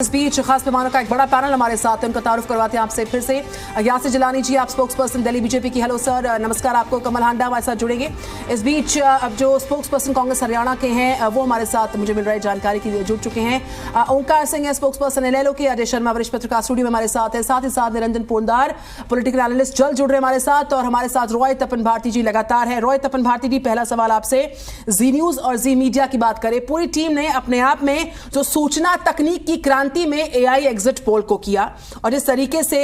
इस बीच खास मेहमानों का एक बड़ा पैनल हमारे साथ है, उनका तारुफ करवाते हैं आपसे फिर से। यासिर जिलानी जी, आप स्पोक्स पर्सन दिल्ली बीजेपी की। हेलो सर, नमस्कार आपको। कमल हांडा हमारे साथ जुड़ेंगे इस बीच। अब जो स्पोक्स पर्सन कांग्रेस हरियाणा के हैं वो हमारे साथ मुझे मिल रही जानकारी के लिए जुड़ चुके हैं। ओंकार सिंह है स्पोक्स पर्सन एलएलओ के। अजय शर्मा वरिष्ठ पत्रकार स्टूडियो में हमारे साथ है, साथ ही साथ निरंजन पोंदार पॉलिटिकल एनालिस्ट जल्द जुड़ रहे हमारे साथ, और हमारे साथ रॉय तपन भारती जी लगातार है। रॉय तपन भारती जी, पहला सवाल आपसे, जी न्यूज और जी मीडिया की बात करें, पूरी टीम ने अपने आप में जो सूचना तकनीक की क्रांति में एआई एग्जिट पोल को किया, और जिस तरीके से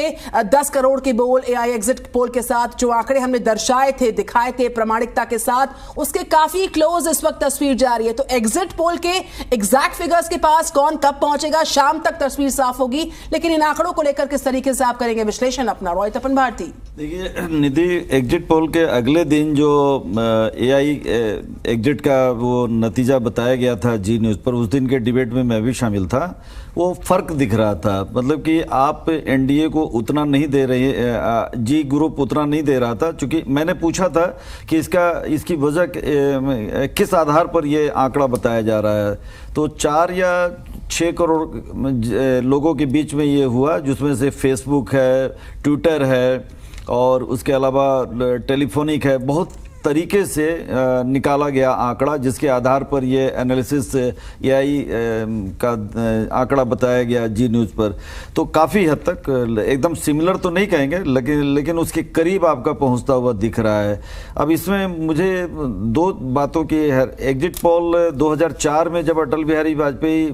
10 करोड़ के बोल एआई एग्जिट पोल के साथ जो आंकड़े हमने दर्शाए थे, दिखाए थे प्रामाणिकता के साथ, उसके काफी क्लोज इस वक्त तस्वीर जा रही है। तो एग्जिट पोल के एग्जैक्ट फिगर्स के पास कौन कब पहुंचेगा, शाम तक तस्वीर साफ होगी, लेकिन इन आंकड़ों को लेकर किस तरीके से आप करेंगे विश्लेषण अपना, रॉय तपन भारती? देखिए निधि, एग्जिट पोल के अगले दिन जो एआई एग्जिट का वो नतीजा बताया गया था जी न्यूज़ पर, उस दिन के डिबेट में मैं भी शामिल था। वो फर्क दिख रहा था, मतलब कि आप एनडीए को उतना नहीं दे रहे, जी ग्रुप उतना नहीं दे रहा था। चूंकि मैंने पूछा था कि इसकी वजह किस आधार पर ये आंकड़ा बताया जा रहा है, तो 4 या 6 करोड़ लोगों के बीच में ये हुआ, जिसमें से फेसबुक है, ट्विटर है और उसके अलावा टेलीफोनिक है। बहुत तरीके से निकाला गया आंकड़ा, जिसके आधार पर ये एनालिसिस एआई का आंकड़ा बताया गया जी न्यूज़ पर। तो काफ़ी हद तक एकदम सिमिलर तो नहीं कहेंगे, लेकिन उसके करीब आपका पहुंचता हुआ दिख रहा है। अब इसमें मुझे 2 बातों की है। एग्जिट पोल 2004 में जब अटल बिहारी वाजपेयी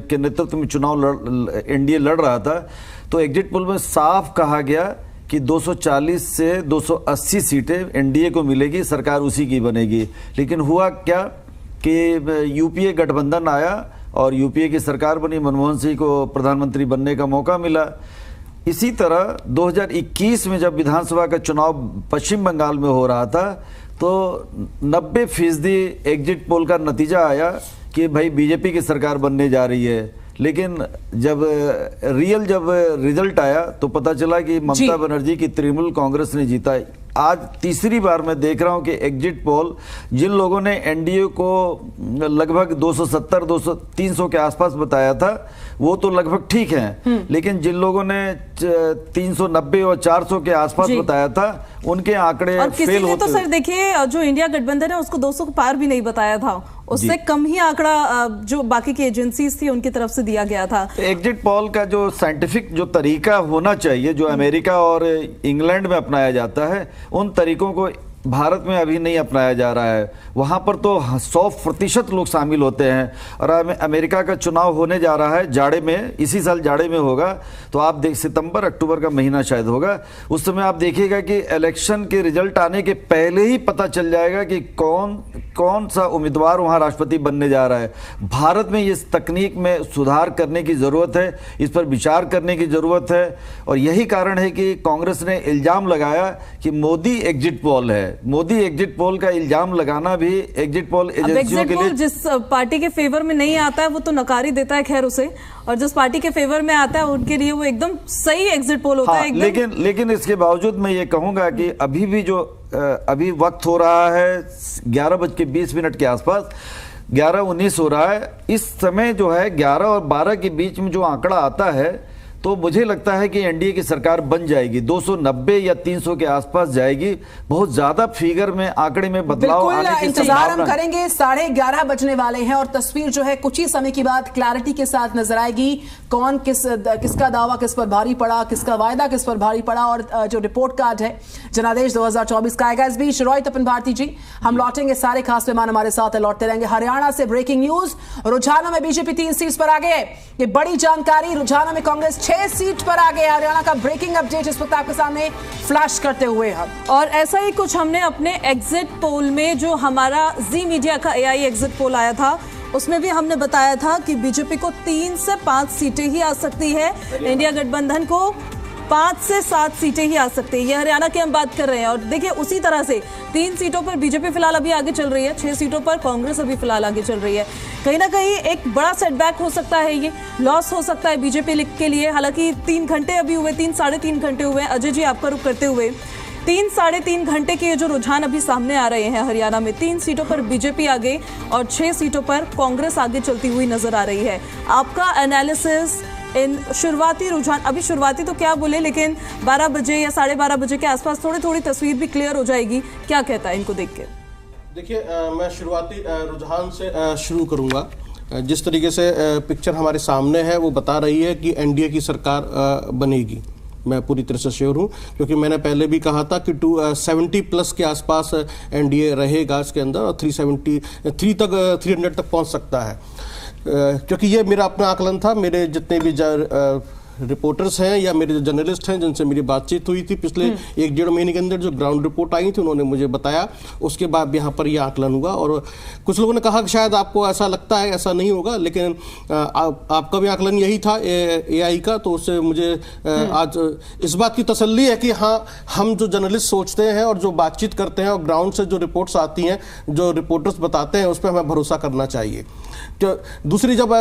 के नेतृत्व में चुनाव एनडीए लड़ रहा था, तो एग्जिट पोल में साफ कहा गया कि 240 से 280 सीटें एनडीए को मिलेगी, सरकार उसी की बनेगी। लेकिन हुआ क्या कि यूपीए गठबंधन आया और यूपीए की सरकार बनी, मनमोहन सिंह को प्रधानमंत्री बनने का मौका मिला। इसी तरह 2021 में जब विधानसभा का चुनाव पश्चिम बंगाल में हो रहा था, तो 90% एग्जिट पोल का नतीजा आया कि भाई बीजेपी की सरकार बनने जा रही है। लेकिन जब रिजल्ट आया तो पता चला कि ममता बनर्जी की तृणमूल कांग्रेस ने जीता। आज तीसरी बार मैं देख रहा हूं कि एग्जिट पोल, जिन लोगों ने एनडीए को लगभग 270-300 के आसपास बताया था, वो तो लगभग ठीक है, लेकिन जिन लोगों ने 390 और 400 के आसपास बताया था, उनके आंकड़े फेल होते। तो सर देखिए, जो इंडिया गठबंधन है उसको 200 को पार भी नहीं बताया था, उससे कम ही आंकड़ा जो बाकी की एजेंसीज थी उनकी तरफ से दिया गया था। एग्जिट पोल का जो साइंटिफिक जो तरीका होना चाहिए, जो अमेरिका और इंग्लैंड में अपनाया जाता है, उन तरीकों को भारत में अभी नहीं अपनाया जा रहा है। वहाँ पर तो 100% लोग शामिल होते हैं। और अमेरिका का चुनाव होने जा रहा है जाड़े में, इसी साल जाड़े में होगा, तो आप देख सितंबर अक्टूबर का महीना शायद होगा। उस समय आप देखिएगा कि इलेक्शन के रिजल्ट आने के पहले ही पता चल जाएगा कि कौन सा उम्मीदवार वहाँ राष्ट्रपति बनने जा रहा है। भारत में इस तकनीक में सुधार करने की ज़रूरत है, इस पर विचार करने की ज़रूरत है। और यही कारण है कि कांग्रेस ने इल्ज़ाम लगाया कि मोदी एग्जिट पोल है। मोदी एग्जिट पोल का इल्जाम लगाना भी एग्जिट पोल एजेंसियों के लिए, जिस पार्टी के फेवर में नहीं आता है वो तो नकारी देता है खैर उसे, और जिस पार्टी के फेवर में आता है उनके लिए वो एकदम सही एग्जिट पोल होता है। लेकिन इसके बावजूद मैं ये कहूंगा कि अभी भी जो अभी वक्त हो रहा है 11:20 के आसपास, 11:19 हो रहा है। इस समय जो है 11 और 12 के बीच में जो आंकड़ा आता है, तो मुझे लगता है कि एनडीए की सरकार बन जाएगी, 290 या 300 के आसपास जाएगी। बहुत ज्यादा फिगर में आंकड़े में बदलाव आने की इंतजार हम करेंगे। 11:30 बजने वाले हैं और तस्वीर जो है कुछ ही समय के बाद क्लैरिटी के साथ नजर आएगी। कौन किसका दावा किस पर भारी पड़ा, किसका वायदा किस पर भारी पड़ा, और जो रिपोर्ट कार्ड है जनादेश 2024 का आएगा। इस बीच रॉय तपन भारती जी, हम लौटेंगे, सारे खास मेहमान हमारे साथ लौटते रहेंगे। हरियाणा से ब्रेकिंग न्यूज, रुझानों में बीजेपी 3 सीट पर आ गए, ये बड़ी जानकारी। रुझानों में कांग्रेस 6 सीट पर आ गए। हरियाणा का ब्रेकिंग अपडेट इस वक्त आपके सामने फ्लैश करते हुए हम, और ऐसा ही कुछ हमने अपने एग्जिट पोल में, जो हमारा जी मीडिया का एआई एग्जिट पोल आया था, उसमें भी हमने बताया था कि बीजेपी को 3 से 5 सीटें ही आ सकती है, इंडिया गठबंधन को 5 से 7 सीटें ही आ सकती है। ये हरियाणा की हम बात कर रहे हैं। और देखिए उसी तरह से 3 सीटों पर बीजेपी फिलहाल अभी आगे चल रही है, 6 सीटों पर कांग्रेस अभी फिलहाल आगे चल रही है। कहीं ना कहीं एक बड़ा सेटबैक हो सकता है, ये लॉस हो सकता है बीजेपी के लिए। हालांकि 3 घंटे अभी हुए, 3-3.5 घंटे हुए। अजय जी आपका रुख करते हुए, 3-3.5 घंटे के जो रुझान अभी सामने आ रहे हैं हरियाणा में, 3 सीटों पर बीजेपी आगे और 6 सीटों पर कांग्रेस आगे चलती हुई नजर आ रही है। आपका एनालिसिस इन शुरुआती रुझान, अभी शुरुआती तो क्या बोले, लेकिन 12 बजे या 12:30 बजे के आसपास थोड़ी तस्वीर भी क्लियर हो जाएगी। क्या कहता है इनको देख के? देखिए, मैं शुरुआती रुझान से शुरू करूंगा। जिस तरीके से पिक्चर हमारे सामने है वो बता रही है कि एनडीए की सरकार बनेगी। मैं पूरी तरह से श्योर हूँ, क्योंकि मैंने पहले भी कहा था कि 270+ के आसपास एनडीए रहेगा इसके अंदर, और 300 तक पहुँच सकता है। क्योंकि ये मेरा अपना आकलन था। मेरे जितने भी रिपोर्टर्स हैं या मेरे जो जर्नलिस्ट हैं जिनसे मेरी बातचीत हुई थी पिछले 1-1.5 महीने के अंदर, जो ग्राउंड रिपोर्ट आई थी, उन्होंने मुझे बताया। उसके बाद यहाँ पर यह आकलन हुआ, और कुछ लोगों ने कहा कि शायद आपको ऐसा लगता है, ऐसा नहीं होगा, लेकिन आपका भी आकलन यही था एआई का। तो उससे मुझे आज इस बात की तसल्ली है कि हाँ, हम जो जर्नलिस्ट सोचते हैं और जो बातचीत करते हैं और ग्राउंड से जो रिपोर्ट्स आती हैं, जो रिपोर्टर्स बताते हैं, उस पर हमें भरोसा करना चाहिए। दूसरी, जब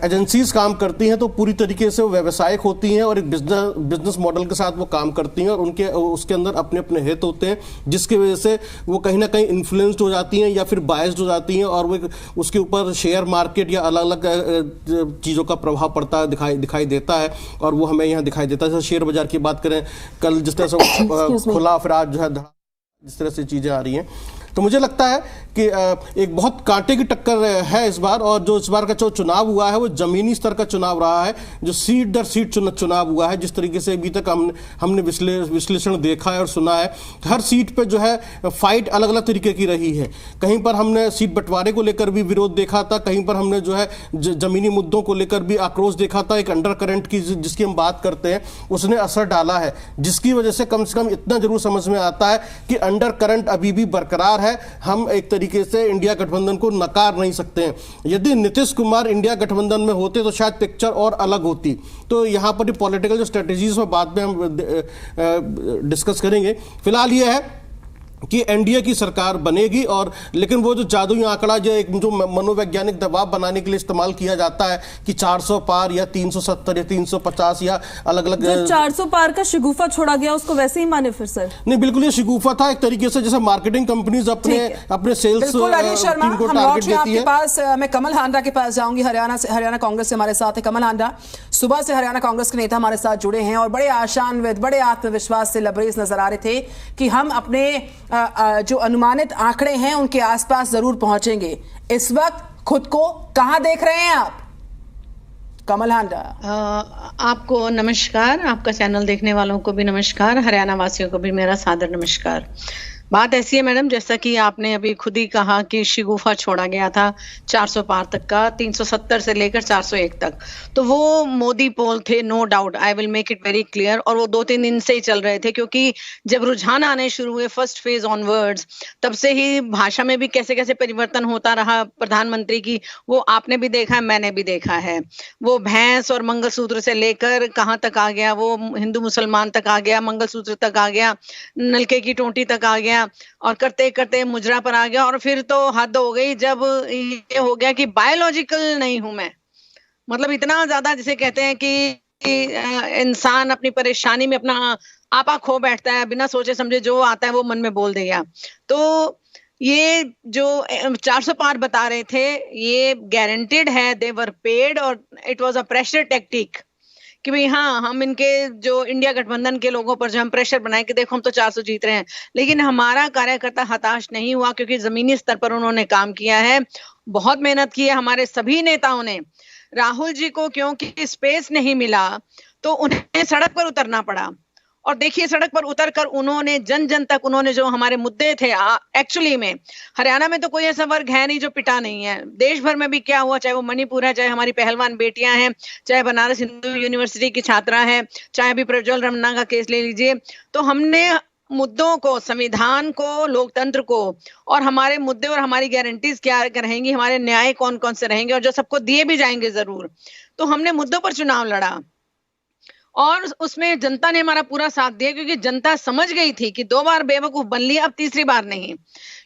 एजेंसीज काम करती हैं तो पूरी तरीके से वो व्यावसायिक होती हैं और एक बिजनेस मॉडल के साथ वो काम करती हैं, और उसके अंदर अपने अपने हित होते हैं, जिसकी वजह से वो कहीं ना कहीं इन्फ्लुएंस्ड हो जाती हैं या फिर बायस्ड हो जाती हैं, और वो उसके ऊपर शेयर मार्केट या अलग अलग चीज़ों का प्रभाव पड़ता है, दिखाई देता है। और वो हमें यहाँ दिखाई देता है। जैसे शेयर बाजार की बात करें, कल जिस तरह से खुला, फिर आज जो है जिस तरह से चीज़ें आ रही हैं, तो मुझे लगता है कि एक बहुत कांटे की टक्कर है इस बार। और जो इस बार का जो चुनाव हुआ है वो जमीनी स्तर का चुनाव रहा है, जो सीट दर सीट चुनाव हुआ है। जिस तरीके से अभी तक हमने विश्लेषण देखा है और सुना है, हर सीट पे जो है फाइट अलग अलग तरीके की रही है। कहीं पर हमने सीट बंटवारे को लेकर भी विरोध देखा था, कहीं पर हमने जो है जमीनी मुद्दों को लेकर भी आक्रोश देखा था। एक अंडर करंट की जिसकी हम बात करते हैं, उसने असर डाला है, जिसकी वजह से कम इतना जरूर समझ में आता है कि अंडर करंट अभी भी बरकरार है। हम एक तरीके से इंडिया गठबंधन को नकार नहीं सकते हैं। यदि नीतीश कुमार इंडिया गठबंधन में होते तो शायद पिक्चर और अलग होती। तो यहां पर पॉलिटिकल जो स्ट्रेटेजीज में बाद में हम डिस्कस करेंगे। फिलहाल यह है कि एनडीए की सरकार बनेगी, और लेकिन वो जो जादुई आंकड़ा जो मनोवैज्ञानिक दबाव बनाने के लिए इस्तेमाल किया जाता है कि 400 पार या 370 या 350 या अलग अलग, जो 400 पार का शिगुफा छोड़ा गया उसको वैसे ही माने फिर सर? नहीं, बिल्कुल ये शिगुफा था एक तरीके से, जैसे मार्केटिंग कंपनीज अपने सेल्स टीम को टारगेट देती है। पास मैं कमल हांडा के पास जाऊंगी। हरियाणा कांग्रेस से हमारे साथ है कमल हांडा। सुबह से हरियाणा कांग्रेस के नेता हमारे साथ जुड़े हैं और बड़े आशान्वित, बड़े आत्मविश्वास से लबरेज नजर आ रहे थे कि हम अपने जो अनुमानित आंकड़े हैं उनके आसपास जरूर पहुंचेंगे। इस वक्त खुद को कहां देख रहे हैं आप, कमल हांडा? आपको नमस्कार, आपका चैनल देखने वालों को भी नमस्कार, हरियाणा वासियों को भी मेरा सादर नमस्कार। बात ऐसी है मैडम, जैसा कि आपने अभी खुद ही कहा कि शिगुफा छोड़ा गया था 400 पार तक का, 370 से लेकर 401 तक, तो वो मोदी पोल थे, no doubt, I will make it very clear. और वो 2-3 दिन से ही चल रहे थे, क्योंकि जब रुझान आने शुरू हुए फर्स्ट फेज ऑनवर्ड्स, तब से ही भाषा में भी कैसे कैसे परिवर्तन होता रहा प्रधानमंत्री की, वो आपने भी देखा है, मैंने भी देखा है। वो भैंस और मंगलसूत्र से लेकर कहाँ तक आ गया, वो हिंदू मुसलमान तक आ गया, मंगलसूत्र तक आ गया, नलके की टोंटी तक आ गया, और करते करते मुजरा पर आ गया। और फिर तो हद हो गई जब ये हो गया कि बायोलॉजिकल नहीं हूं मैं, मतलब इतना ज्यादा जिसे कहते हैं कि इंसान अपनी परेशानी में अपना आपा खो बैठता है, बिना सोचे समझे जो आता है वो मन में बोल देगा। तो ये जो 400 पार बता रहे थे, ये गारंटेड है, दे वर पेड, और it was a pressure tactic कि भाई हाँ, हम इनके जो इंडिया गठबंधन के लोगों पर जो हम प्रेशर बनाए कि देखो हम तो 400 जीत रहे हैं। लेकिन हमारा कार्यकर्ता हताश नहीं हुआ, क्योंकि जमीनी स्तर पर उन्होंने काम किया है, बहुत मेहनत की है। हमारे सभी नेताओं ने, राहुल जी को क्योंकि स्पेस नहीं मिला तो उन्हें सड़क पर उतरना पड़ा, और देखिए सड़क पर उतरकर उन्होंने जन जन तक उन्होंने जो हमारे मुद्दे थे, एक्चुअली में हरियाणा में तो कोई ऐसा वर्ग है नहीं जो पिटा नहीं है। देश भर में भी क्या हुआ, चाहे वो मणिपुर है, चाहे हमारी पहलवान बेटियां हैं, चाहे बनारस हिंदू यूनिवर्सिटी की छात्रा है, चाहे अभी प्रज्वल रमन्ना का केस ले लीजिए, तो हमने मुद्दों को, संविधान को, लोकतंत्र को, और हमारे मुद्दे और हमारी गारंटीज क्या रहेंगी, हमारे न्याय कौन कौन से रहेंगे और जो सबको दिए भी जाएंगे जरूर, तो हमने मुद्दों पर चुनाव लड़ा। और उसमें जनता ने हमारा पूरा साथ दिया, क्योंकि जनता समझ गई थी कि 2 बार बेवकूफ बन लिया, अब तीसरी बार नहीं।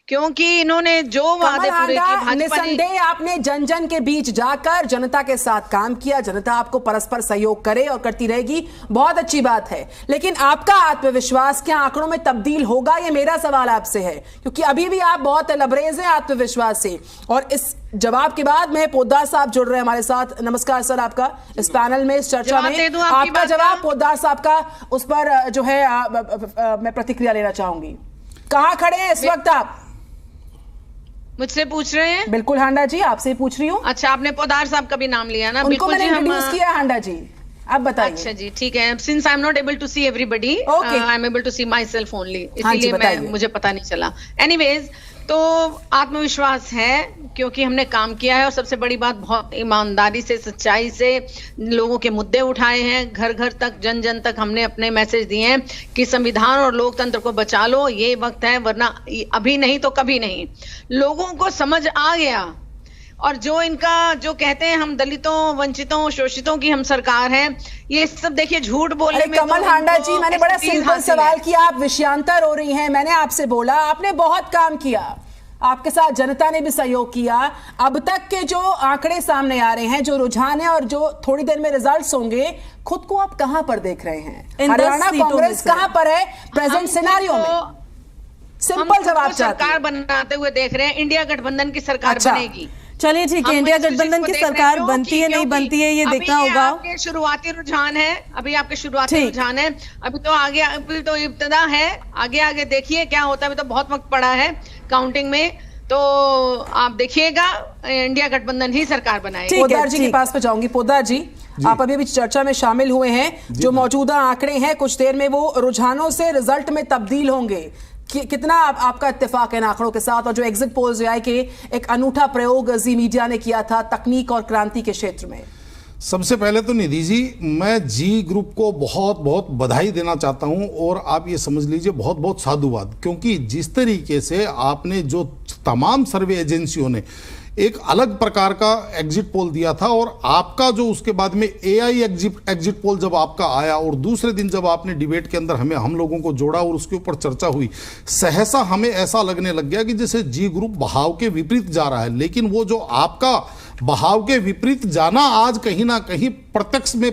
क्योंकि इन्होंने जो वादे पूरे किए भाजपा ने, निसंदेह आपने जन जन के बीच जाकर जनता के साथ काम किया, जनता आपको परस्पर सहयोग करे और करती रहेगी, बहुत अच्छी बात है। लेकिन आपका आत्मविश्वास क्या आंकड़ों में तब्दील होगा, ये मेरा सवाल आपसे है, क्योंकि अभी भी आप बहुत लबरेज हैं आत्मविश्वास से। और इस जवाब के बाद में पोद्दार साहब जुड़ रहे हैं हमारे साथ। नमस्कार सर, आपका इस पैनल में, इस चर्चा में आपका जवाब पोद्दार साहब का, उस पर जो है मैं प्रतिक्रिया लेना चाहूंगी। कहां खड़े हैं इस वक्त आप? मुझसे पूछ रहे हैं? बिल्कुल हांडा जी, आपसे ही पूछ रही हूँ। अच्छा, आपने पोद्दार साहब का भी नाम लिया ना? उनको मैंने इंट्रोड्यूस किया हांडा जी, आप बताइए। अच्छा जी, ठीक है। Since I am not able to see everybody, I am able to see myself only, इसीलिए मुझे पता नहीं चला। एनीवेज, तो आत्मविश्वास है क्योंकि हमने काम किया है और सबसे बड़ी बात, बहुत ईमानदारी से, सच्चाई से लोगों के मुद्दे उठाए हैं, घर घर तक, जन जन तक हमने अपने मैसेज दिए हैं कि संविधान और लोकतंत्र को बचा लो, ये वक्त है, वरना अभी नहीं तो कभी नहीं। लोगों को समझ आ गया। और जो इनका जो कहते हैं हम दलितों, वंचितों, शोषितों की हम सरकार है, ये सब देखिए झूठ बोलने में। कमल हांडा जी, मैंने बड़ा सिंपल सवाल किया, आप विषयांतर हो रही हैं। मैंने आपसे बोला आपने बहुत काम किया, आपके साथ जनता ने भी सहयोग किया। अब तक के जो आंकड़े सामने आ रहे हैं, जो रुझान है और जो थोड़ी देर में रिजल्ट्स होंगे, खुद को आप कहां पर देख रहे हैं? हरियाणा कांग्रेस कहां पर है प्रेजेंट सिनेरियो में? सिंपल जवाब चाहते हैं। सरकार बनाते हुए देख रहे हैं, इंडिया गठबंधन की सरकार बनेगी। चलिए ठीक है, इंडिया गठबंधन की सरकार बनती है नहीं बनती है ये देखना होगा। आपके शुरुआती रुझान है, अभी आपके शुरुआती रुझान है, अभी तो आगे, अभी तो इब्तिदा है, आगे आगे देखिए क्या होता है। अभी तो बहुत वक्त पड़ा है काउंटिंग में, तो आप देखिएगा इंडिया गठबंधन ही सरकार बनाएगी। पोद्दार जी के पास पे जाऊंगी। पोद्दार जी, आप अभी भी चर्चा में शामिल हुए हैं, जो मौजूदा आंकड़े हैं कुछ देर में वो रुझानों से रिजल्ट में तब्दील होंगे, कितना आपका इत्तेफाक है इन आंकड़ों के साथ? और जो एग्जिट पोल्स आई के एक अनूठा प्रयोग जी मीडिया ने किया था तकनीक और क्रांति के क्षेत्र में। सबसे पहले तो निधि जी, मैं जी ग्रुप को बहुत बहुत बधाई देना चाहता हूं, और आप ये समझ लीजिए बहुत बहुत साधुवाद, क्योंकि जिस तरीके से आपने, जो तमाम सर्वे एजेंसियों ने एक अलग प्रकार का एग्जिट पोल दिया था, और आपका जो उसके बाद में एआई एग्जिट पोल जब आपका आया, और दूसरे दिन जब आपने डिबेट के अंदर हम लोगों को जोड़ा और उसके ऊपर चर्चा हुई, सहसा हमें ऐसा लगने लग गया कि जैसे जी ग्रुप बहाव के विपरीत जा रहा है। लेकिन वो जो आपका बहाव के विपरीत जाना आज कहीं ना कहीं प्रत्यक्ष में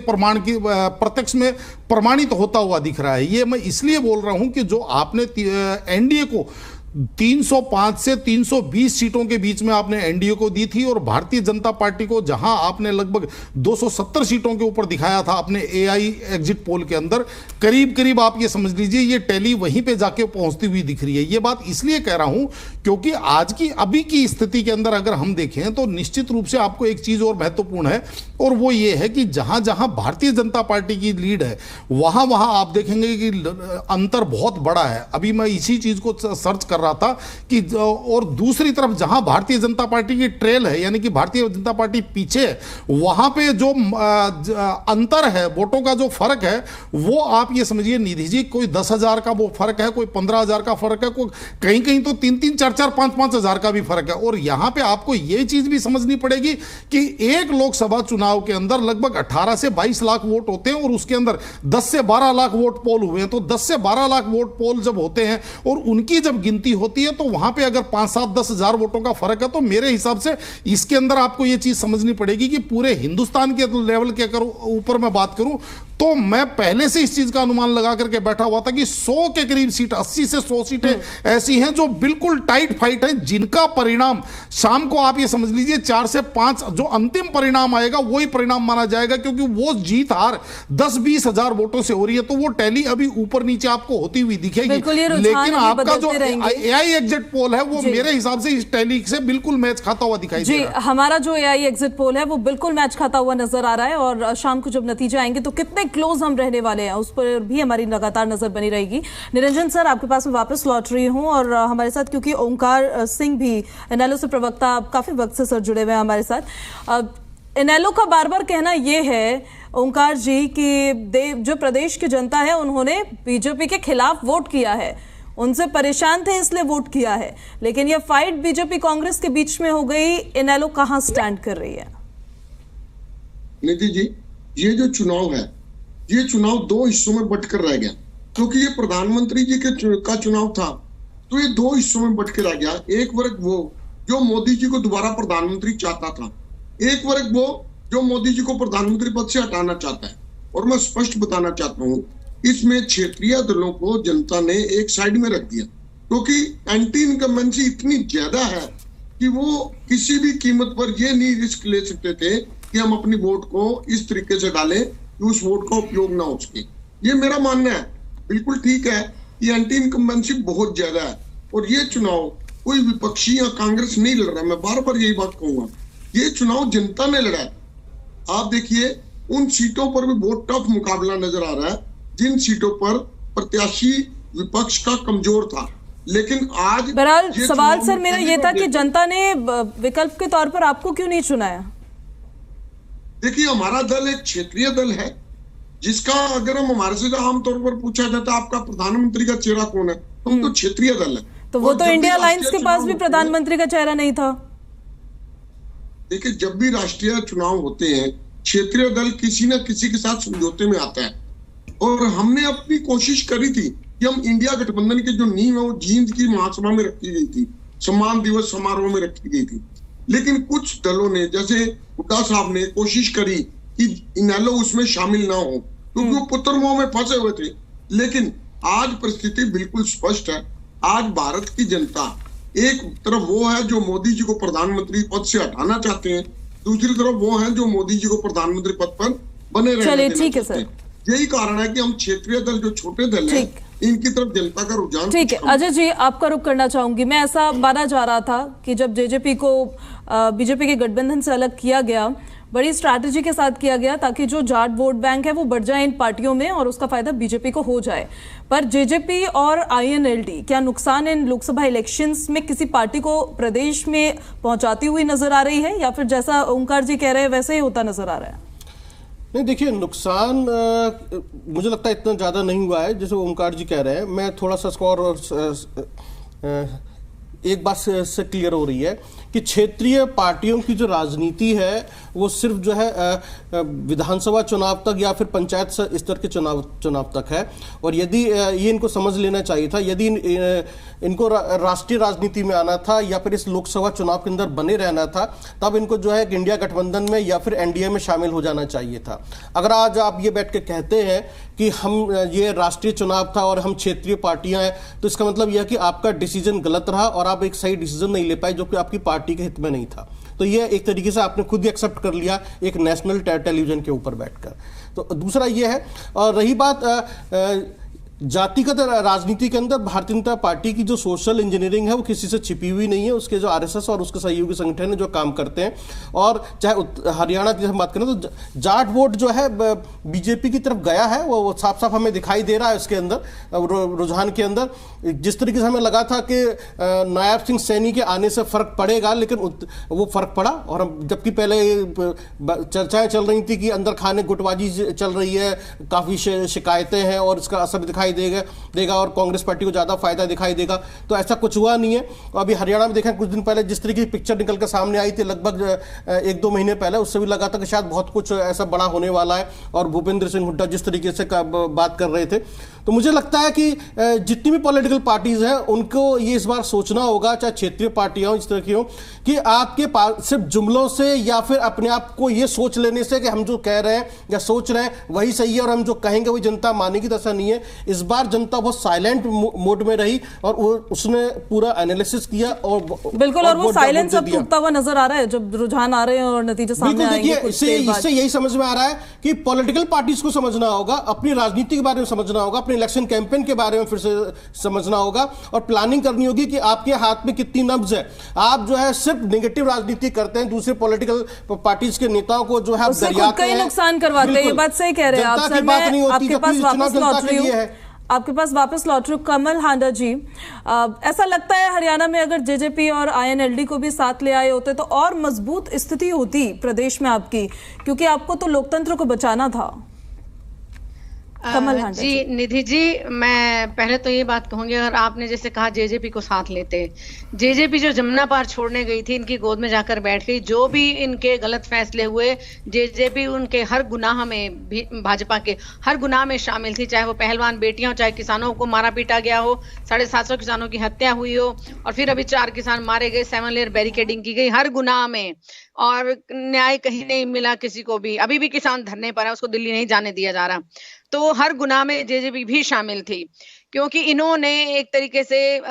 प्रमाणित होता हुआ दिख रहा है। ये मैं इसलिए बोल रहा हूं कि जो आपने एनडीए को 305 से 320 सीटों के बीच में आपने एनडीए को दी थी, और भारतीय जनता पार्टी को जहां आपने लगभग 270 सीटों के ऊपर दिखाया था अपने एआई एग्जिट पोल के अंदर, करीब करीब आप ये समझ लीजिए ये टैली वहीं पे जाके पहुंचती हुई दिख रही है। ये बात इसलिए कह रहा हूं क्योंकि आज की अभी की स्थिति के अंदर अगर हम देखें तो निश्चित रूप से आपको एक चीज और महत्वपूर्ण है, और वो ये है कि जहां जहां भारतीय जनता पार्टी की लीड है वहां वहां आप देखेंगे कि अंतर बहुत बड़ा है। अभी मैं इसी चीज को सर्च कर रहा था कि, और दूसरी तरफ जहां भारतीय जनता पार्टी की ट्रेल है, यानी कि भारतीय जनता पार्टी पीछे है, वहां पे जो अंतर है, वोटों का जो फर्क है, वो आप ये समझिए निधि जी, कोई 10,000 का वो फर्क है, कोई 15,000 का फर्क है, कोई कहीं कहीं तो 3-3, 4-4, 5-5 हजार का भी फर्क है। और यहां पे आपको ये चीज भी समझनी पड़ेगी कि एक लोकसभा चुनाव के अंदर लगभग 18 से 22 लाख वोट होते हैं, और उसके अंदर 10 से 12 लाख वोट पोल हुए हैं। तो 10 से 12 लाख वोट पोल जब होते हैं और उनकी जब गिनती होती है, तो वहां पे अगर 5-7-10 हजार वोटों का फर्क है, तो मेरे हिसाब से इसके अंदर आपको ये चीज समझनी पड़ेगी कि पूरे हिंदुस्तान के लेवल के अगर ऊपर मैं बात करूं, तो मैं पहले से इस चीज का अनुमान लगा करके बैठा हुआ था कि 100 के करीब सीट, 80 से 100 सीटें ऐसी हैं जो बिल्कुल टाइट फाइट है, जिनका परिणाम शाम को आप ये समझ लीजिए 4 से 5 जो अंतिम परिणाम आएगा वही परिणाम माना जाएगा, क्योंकि वो जीत हार 10-20 हजार वोटों से हो रही है। तो वो टैली अभी ऊपर नीचे आपको होती हुई दिखेगी, लेकिन आपका जो एआई एग्जिट पोल है वो मेरे हिसाब से इस टैली से बिल्कुल मैच खाता हुआ दिखाई दे रहा है। हमारा जो एआई एग्जिट पोल है वो बिल्कुल मैच खाता हुआ नजर आ रहा है, और शाम को जब नतीजे आएंगे तो कितने क्लोज हम रहने वाले हैं उस पर भी हमारी लगातार नजर बनी रहेगी। निरंजन सर, आपके पास मैं वापस लौट रही हूं, और हमारे साथ क्योंकि ओंकार सिंह भी इनेलो से प्रवक्ता काफी वक्त से सर जुड़े हुए हैं हमारे साथ। इनेलो का बार बार कहना यह है ओंकार जी कि जो प्रदेश की जनता है उन्होंने बीजेपी के खिलाफ वोट किया है, उनसे परेशान थे इसलिए वोट किया है, लेकिन यह फाइट बीजेपी कांग्रेस के बीच में हो गई। इनेलो कहां स्टैंड कर रही है? निधि जी, ये जो चुनाव है, ये चुनाव 2 हिस्सों में बंटकर रह गया, क्योंकि ये प्रधानमंत्री जी का चुनाव था, तो ये दो हिस्सों में बट के रह गया। एक वर्ग वो जो मोदी जी को दोबारा प्रधानमंत्री चाहता था, एक वर्ग वो जो मोदी जी को प्रधानमंत्री पद से हटाना चाहता है। और मैं स्पष्ट बताना चाहता हूँ, इसमें क्षेत्रीय दलों को जनता ने एक साइड में रख दिया, क्योंकि एंटी इनकम्बेंसी इतनी ज्यादा है कि वो किसी भी कीमत पर ये नहीं रिस्क ले सकते थे कि हम अपनी वोट को इस तरीके से डालें कि उस वोट का उपयोग ना हो सके। ये मेरा मानना है। बिल्कुल ठीक है, ये एंटी इनकम्बेंसी बहुत ज्यादा है और ये चुनाव कोई विपक्षी या कांग्रेस नहीं लड़ रहा। मैं बार बार यही बात कहूंगा, ये चुनाव जनता ने लड़ा है। आप देखिए उन सीटों पर भी बहुत टफ मुकाबला नजर आ रहा है जिन सीटों पर प्रत्याशी विपक्ष का कमजोर था। लेकिन आज बहरहाल सवाल सर मेरा ये था कि जनता ने विकल्प के तौर पर आपको क्यों नहीं चुनाया? देखिए, हमारा दल एक क्षेत्रीय दल है जिसका अगर हम हमारे से आमतौर पर पूछा जाता है आपका प्रधानमंत्री का चेहरा कौन है, तो हम तो क्षेत्रीय दल है। तो वो तो इंडिया अलायंस के पास भी प्रधानमंत्री का चेहरा नहीं था। देखिए, जब भी राष्ट्रीय चुनाव होते हैं क्षेत्रीय दल किसी न किसी के साथ समझौते में आता है और हमने अपनी कोशिश करी थी कि हम इंडिया गठबंधन की जो नींव है वो जींद की महासभा में रखी गई थी, सम्मान दिवस समारोह में रखी गई थी। लेकिन कुछ दलों ने, जैसे हुड्डा साहब ने कोशिश करी कि इनेलो उसमें शामिल ना हो क्योंकि वो पुत्रमोह में फंसे हुए थे। लेकिन आज परिस्थिति बिल्कुल स्पष्ट है। आज भारत की जनता एक तरफ वो है जो मोदी जी को प्रधानमंत्री पद से हटाना चाहते हैं, दूसरी तरफ वो है जो मोदी जी को प्रधानमंत्री पद पर बने रहने देना ठीक है चाहते सर। हैं। यही कारण है कि हम क्षेत्रीय दल जो छोटे दल हैं इनकी तरफ जनता का रुझान। ठीक है अजय जी, आपका रुख करना चाहूंगी मैं। ऐसा माना जा रहा था कि जब जेजेपी को बीजेपी के गठबंधन से अलग किया गया, बड़ी स्ट्रैटेजी के साथ किया गया ताकि जो जाट वोट बैंक है वो बढ़ जाए इन पार्टियों में और उसका फायदा बीजेपी को हो जाए। पर जेजेपी और आईएनएलडी क्या नुकसान इन लोकसभा इलेक्शंस में किसी पार्टी को प्रदेश में पहुंचाती हुई नजर आ रही है या फिर जैसा ओंकार जी कह रहे हैं वैसे ही होता नजर आ रहा है? नहीं, देखिए नुकसान मुझे लगता है इतना ज़्यादा नहीं हुआ है जैसे ओमकार जी कह रहे हैं। मैं थोड़ा सा इसको और एक बात से क्लियर हो रही है कि क्षेत्रीय पार्टियों की जो राजनीति है वो सिर्फ जो है विधानसभा चुनाव तक या फिर पंचायत स्तर के चुनाव तक है। और यदि ये इनको समझ लेना चाहिए था, यदि इनको राष्ट्रीय राजनीति में आना था या फिर इस लोकसभा चुनाव के अंदर बने रहना था, तब इनको जो है इंडिया गठबंधन में या फिर एनडीए में शामिल हो जाना चाहिए था। अगर आज आप ये बैठ के कहते हैं कि हम ये राष्ट्रीय चुनाव था और हम क्षेत्रीय पार्टियां हैं, तो इसका मतलब यह कि आपका डिसीजन गलत रहा और आप एक सही डिसीजन नहीं ले पाए जो कि आपकी पार्टी के हित में नहीं था। तो ये एक तरीके से आपने खुद ही एक्सेप्ट कर लिया एक नेशनल टेलीविजन के ऊपर बैठकर। तो दूसरा ये है, और रही बात जातिगत राजनीति के अंदर भारतीय जनता पार्टी की जो सोशल इंजीनियरिंग है वो किसी से छिपी हुई नहीं है। उसके जो आरएसएस और उसके सहयोगी संगठन है जो काम करते हैं, और चाहे हरियाणा की हम बात करें तो जाट वोट जो है बीजेपी की तरफ गया है, वो साफ साफ हमें दिखाई दे रहा है उसके अंदर रुझान के अंदर। जिस तरीके से हमें लगा था कि नायब सिंह सैनी के आने से फर्क पड़ेगा, लेकिन वो फर्क पड़ा। और जबकि पहले चर्चाएं चल रही थी कि अंदर खाने गुटबाजी चल रही है, काफ़ी शिकायतें हैं और इसका असर दिखाई देगा और कांग्रेस पार्टी को ज्यादा फायदा दिखाई देगा, तो ऐसा कुछ हुआ नहीं है। अभी हरियाणा में देखा कुछ दिन पहले जिस तरीके की पिक्चर निकल कर सामने आई थी, लगभग 1-2 महीने पहले, उससे भी लगा था कि शायद बहुत कुछ ऐसा बड़ा होने वाला है। और भूपेंद्र सिंह हुड्डा जिस तरीके से बात कर रहे थे, तो मुझे लगता है कि जितनी भी पॉलिटिकल पार्टीज हैं उनको ये इस बार सोचना होगा, चाहे क्षेत्रीय पार्टियां इस तरह की हो, कि आपके पास सिर्फ जुमलों से या फिर अपने आप को ये सोच लेने से कि हम जो कह रहे हैं या सोच रहे हैं वही सही है और हम जो कहेंगे वही जनता मानेगी, तो ऐसा नहीं है। इस बार जनता बहुत साइलेंट मोड में रही और उसने पूरा एनालिसिस किया और बिल्कुल, और वो साइलेंस अब टूटता हुआ नजर आ रहा है जब रुझान आ रहे हैं और नतीजे सामने आएंगे। इससे यही समझ में आ रहा है कि पॉलिटिकल पार्टीज को समझना होगा, अपनी राजनीति के बारे में समझना होगा, अपने इलेक्शन कैंपेन के बारे में फिर से समझना होगा और प्लानिंग करनी होगी कि आपके हाथ में कितनी नब्ज है। आप जो है सिर्फ नेगेटिव राजनीति करते हैं, दूसरे पॉलिटिकल पार्टीज के नेताओं को जो है दरियाते हैं, नुकसान करवाते हैं। ये बात सही कह रहे हैं आप सर। मैं आपके पास वापस लौट रही हूँ, आपके पास वापस लौट रही हूँ। कमल हांडा जी, ऐसा लगता है हरियाणा में अगर जेजेपी और आईएनएलडी को भी साथ ले आए होते तो और मजबूत स्थिति होती प्रदेश में आपकी, क्योंकि आपको तो लोकतंत्र को बचाना था। कमल हांडा जी निधि जी, मैं पहले तो ये बात कहूंगी, अगर आपने जैसे कहा जेजेपी को साथ लेते, जेजेपी जो जमुना पार छोड़ने गई थी, इनकी गोद में जाकर बैठ गई, जो भी इनके गलत फैसले हुए, जेजेपी उनके हर गुनाह में भी, भाजपा के हर गुनाह में शामिल थी, चाहे वो पहलवान बेटियां हो, चाहे किसानों को मारा पीटा गया हो, 750 किसानों की हत्या हुई हो, और फिर अभी 4 किसान मारे गए, 7 लेयर बैरिकेडिंग की गई, हर गुनाह में, और न्याय कहीं नहीं मिला किसी को भी। अभी भी किसान धरने पर है, उसको दिल्ली नहीं जाने दिया जा रहा। तो हर गुनाह में जेजेपी भी शामिल थी, क्योंकि इन्होंने एक तरीके से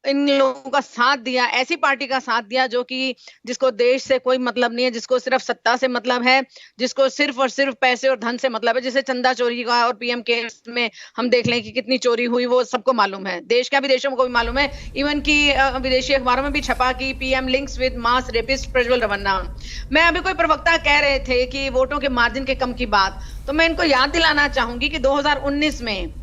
इन लोगों का साथ दिया, ऐसी पार्टी का साथ दिया जो कि जिसको देश से कोई मतलब नहीं है, जिसको सिर्फ सत्ता से मतलब है, जिसको सिर्फ और सिर्फ पैसे और धन से मतलब है। जैसे चंदा चोरी का और पीएम केयर्स में हम देख लें कि कितनी चोरी हुई, वो सबको मालूम है, देश का विदेशों को भी मालूम है, इवन की विदेशी अखबारों में भी छपा कि PM links with mass rapist Prajwal Revanna. मैं अभी कोई प्रवक्ता कह रहे थे कि वोटों के मार्जिन के कम की बात, तो मैं इनको याद दिलाना चाहूंगी कि 2019 में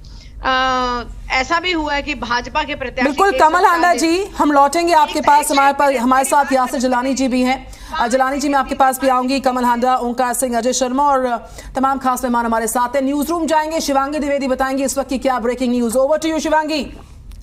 ऐसा भी हुआ है कि भाजपा के प्रत्याशी, बिल्कुल कमल हांडा जी, हम लौटेंगे आपके पास, हमारे साथ यासिर जिलानी जी भी हैं। जिलानी जी मैं आपके पास भी आऊंगी। कमल हांडा, ओंकार सिंह, अजय शर्मा और तमाम खास मेहमान हमारे साथ हैं। न्यूज रूम जाएंगे, शिवांगी द्विवेदी बताएंगे इस वक्त की क्या breaking news. Over to you Shivangi.